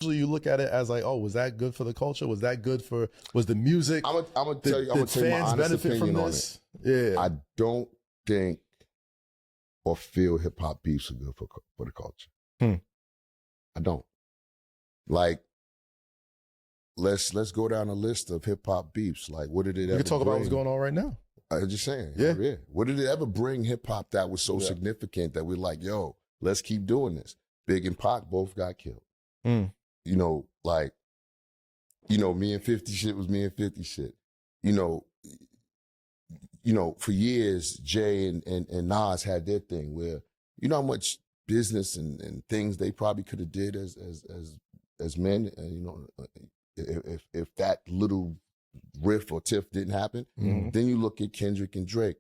usually you look at it as like, oh, was that good for the culture? Was that good for, was the music? I'm gonna tell you, I'm gonna tell you my honest opinion on it. Yeah. I don't think or feel hip hop beefs are good for the culture. I don't. Like, let's go down a list of hip hop beefs. Like, what did it ever We can talk about bring? what's going on right now. I'm just saying. Yeah. What did it ever bring hip hop that was so significant that we're like, yo, let's keep doing this? Big and Pac both got killed. You know, like, you know, me and 50 shit was me and 50 shit. You know, for years, Jay and Nas had their thing where, you know how much business and things they probably could have did as men, and you know, if that little riff or tiff didn't happen, then you look at Kendrick and Drake.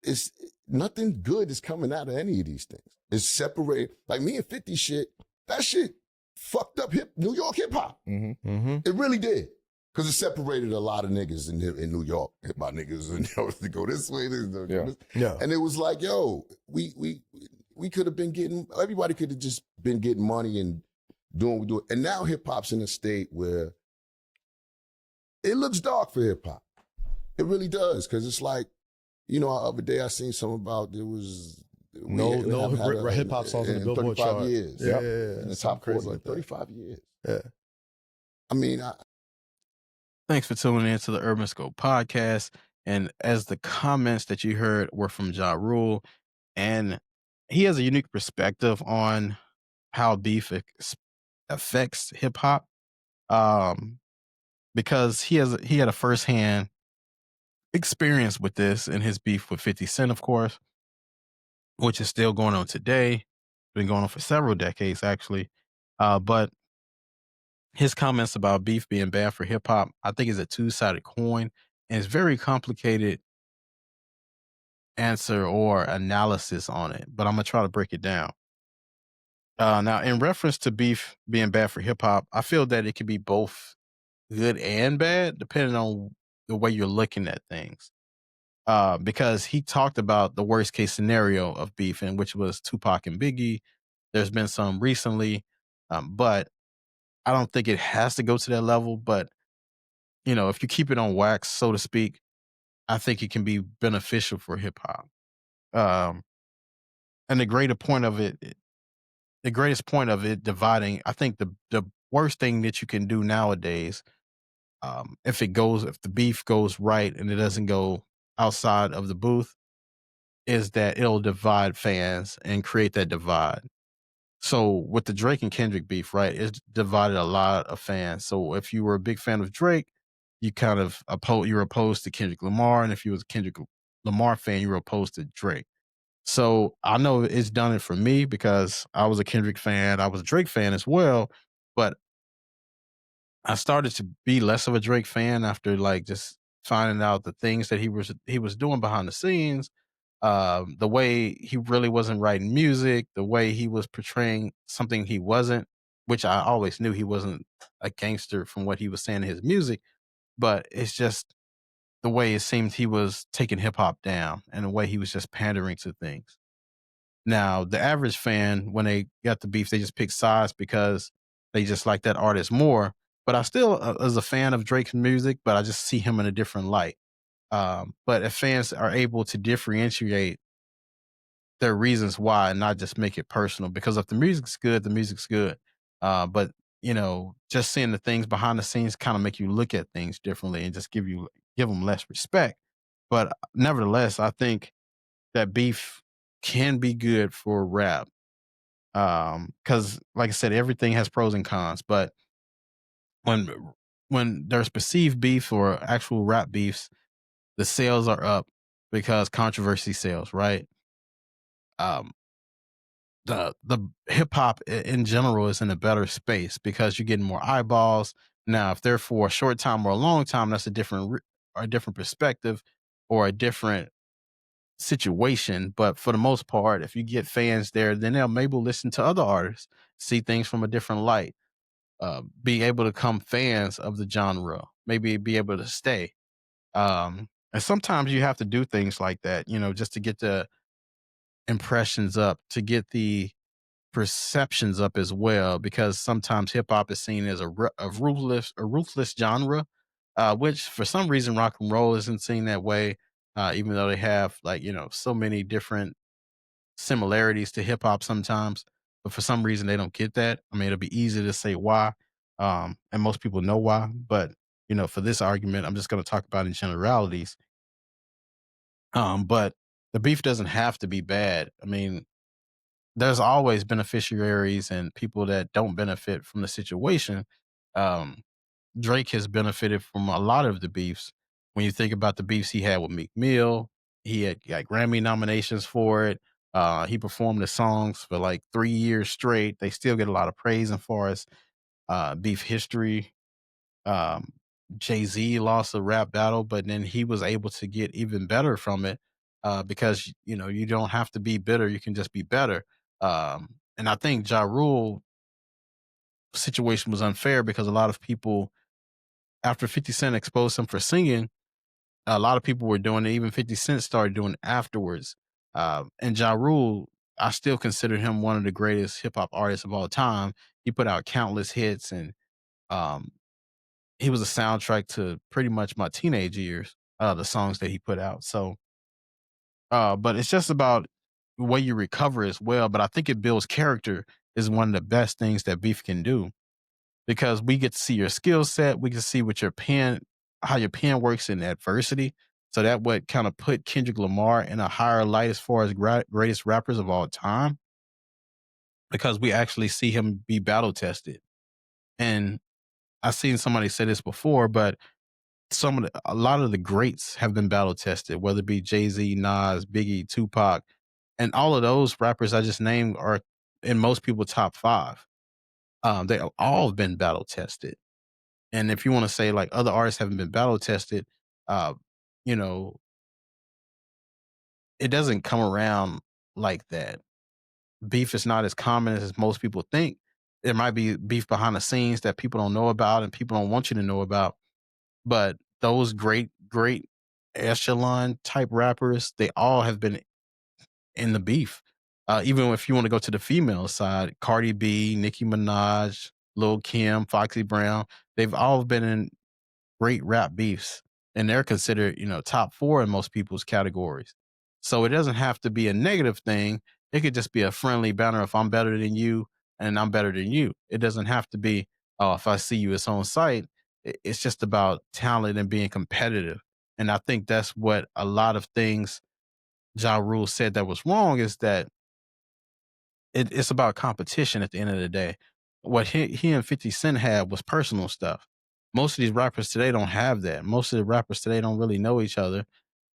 It's nothing good is coming out of any of these things. It's separated. Like me and 50 shit, that shit fucked up New York hip hop. It really did. Because it separated a lot of niggas in New York. Hip hop niggas, and to go this way, this. And it was like, yo, we could have been getting, everybody could have just been getting money and doing what we do. And now hip hop's in a state where it looks dark for hip hop. It really does. Because it's like, you know, the other day I seen something about there was no hip hop songs on the Billboard 35 chart. years. Yeah. In the top 40, like 35 years. Yeah. I mean, Thanks for tuning in to the Urban Scope podcast. And as the comments that you heard were from Ja Rule, and he has a unique perspective on how beef affects hip hop, because he had a firsthand experience with this in his beef with 50 Cent, of course, which is still going on today. Been going on for several decades, actually. But his comments about beef being bad for hip hop, I think, is a two-sided coin, and it's very complicated answer or analysis on it. But I'm gonna try to break it down. Now, in reference to beef being bad for hip hop, I feel that it can be both good and bad, depending on the way you're looking at things. Because he talked about the worst case scenario of beef, and which was Tupac and Biggie. There's been some recently, but I don't think it has to go to that level. But, you know, if you keep it on wax, so to speak, I think it can be beneficial for hip hop. And the greatest point of it dividing, I think the worst thing that you can do nowadays, if the beef goes right and it doesn't go outside of the booth, is that it'll divide fans and create that divide. So with the Drake and Kendrick beef, right, it's divided a lot of fans. So if you were a big fan of Drake, you kind of you're opposed to Kendrick Lamar, and if you was a Kendrick Lamar fan, you were opposed to Drake. So I know it's done it for me because I was a Kendrick fan, I was a Drake fan as well, but I started to be less of a Drake fan after like just finding out the things that he was doing behind the scenes, the way he really wasn't writing music, the way he was portraying something he wasn't, which I always knew he wasn't a gangster from what he was saying in his music, but it's just the way it seemed he was taking hip hop down and the way he was just pandering to things. Now, the average fan, when they got the beef, they just pick sides because they just like that artist more. But I still, as a fan of Drake's music, but I just see him in a different light. But if fans are able to differentiate their reasons why and not just make it personal, because if the music's good, the music's good. But, you know, just seeing the things behind the scenes kind of make you look at things differently and just give them less respect. But nevertheless, I think that beef can be good for rap. Because like I said, everything has pros and cons, but when there's perceived beef or actual rap beefs, the sales are up because controversy sells, right? Um, the hip hop in general is in a better space because you're getting more eyeballs. Now, if they're for a short time or a long time, that's a different perspective or a different situation. But for the most part, if you get fans there, then they'll maybe listen to other artists, see things from a different light, be able to become fans of the genre, maybe be able to stay. And sometimes you have to do things like that, you know, just to get the impressions up, to get the perceptions up as well, because sometimes hip hop is seen as a ruthless genre, which for some reason rock and roll isn't seen that way. Even though they have, like, so many different similarities to hip hop sometimes, but for some reason they don't get that. I mean, it'll be easy to say why, and most people know why. But for this argument, I'm just going to talk about in generalities. But the beef doesn't have to be bad. I mean, there's always beneficiaries and people that don't benefit from the situation. Um, Drake has benefited from a lot of the beefs. When you think about the beefs he had with Meek Mill, he had got Grammy nominations for it. He performed the songs for like 3 years straight. They still get a lot of praise as far as beef history. um, Jay-Z lost a rap battle, but then he was able to get even better from it, because you don't have to be bitter, you can just be better. And I think Ja Rule situation was unfair because a lot of people, after 50 Cent exposed him for singing, a lot of people were doing it. Even 50 Cent started doing it afterwards. And Ja Rule, I still consider him one of the greatest hip hop artists of all time. He put out countless hits, and um, he was a soundtrack to pretty much my teenage years, the songs that he put out. So, but it's just about the way you recover as well. But I think it builds character is one of the best things that beef can do, because we get to see your skill set. We can see what your pen, how your pen works in adversity. So that what kind of put Kendrick Lamar in a higher light as far as greatest rappers of all time, because we actually see him be battle tested. And I've seen somebody say this before, but a lot of the greats have been battle tested, whether it be Jay-Z, Nas, Biggie, Tupac, and all of those rappers I just named are in most people top five. They all have been battle tested. And if you want to say like other artists haven't been battle tested, uh, you know, it doesn't come around like that. Beef is not as common as most people think. There might be beef behind the scenes that people don't know about and people don't want you to know about. But those great echelon type rappers, they all have been in the beef. Even if you want to go to the female side, Cardi B, Nicki Minaj, Lil Kim, Foxy Brown, they've all been in great rap beefs, and they're considered, top four in most people's categories. So it doesn't have to be a negative thing. It could just be a friendly banner. If I'm better than you and I'm better than you, it doesn't have to be, oh, if I see you, it's on site. It's just about talent and being competitive. And I think that's what a lot of things Ja Rule said that was wrong, is that it's about competition at the end of the day. What he and 50 Cent had was personal stuff. Most of these rappers today don't have that. Most of the rappers today don't really know each other.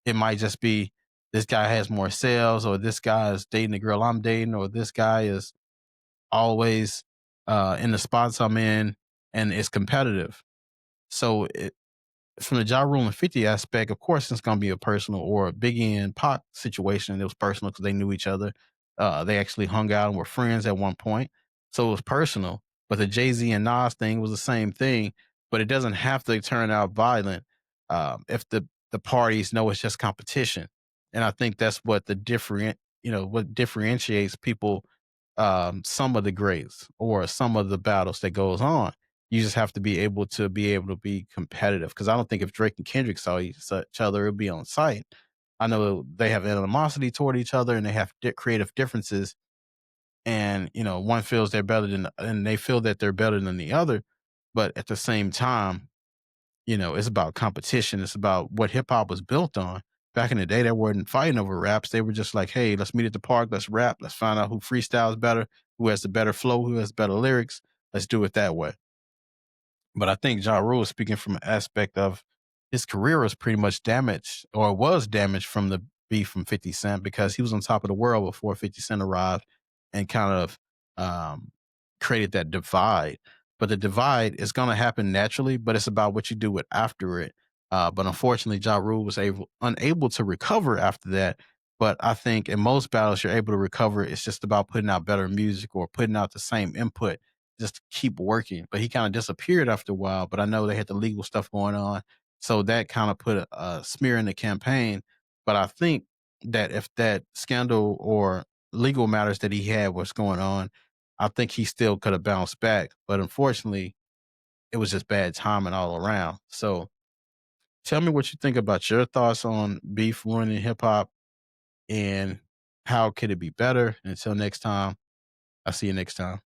It might just be this guy has more sales, or this guy is dating the girl I'm dating, or this guy is always in the spots I'm in, and it's competitive. So from the Ja Rule and 50 aspect, of course, it's going to be a personal, or a Biggie and Pac situation. It was personal because they knew each other. They actually hung out and were friends at one point. So it was personal. But the Jay-Z and Nas thing was the same thing, but it doesn't have to turn out violent if the parties know it's just competition. And I think that's what what differentiates people, some of the greats or some of the battles that goes on. You just have to be competitive. Because I don't think if Drake and Kendrick saw each other, it'd be on sight. I know they have animosity toward each other and they have creative differences. And one feels they're better than, and they feel that they're better than the other. But at the same time, it's about competition. It's about what hip hop was built on. Back in the day, they weren't fighting over raps. They were just like, hey, let's meet at the park. Let's rap. Let's find out who freestyles better, who has the better flow, who has better lyrics. Let's do it that way. But I think Ja Rule is speaking from an aspect of his career was pretty much damaged, or was damaged from the beef from 50 Cent, because he was on top of the world before 50 Cent arrived and kind of um, created that divide. But the divide is going to happen naturally, but it's about what you do with after it. But unfortunately, Ja Rule was unable to recover after that. But I think in most battles, you're able to recover. It's just about putting out better music or putting out the same input, just to keep working. But he kind of disappeared after a while. But I know they had the legal stuff going on, so that kind of put a smear in the campaign. But I think that if that scandal or legal matters that he had was going on, I think he still could have bounced back, but unfortunately, it was just bad timing all around. So, tell me what you think about your thoughts on beef ruining hip hop and how could it be better. Until next time, I'll see you next time.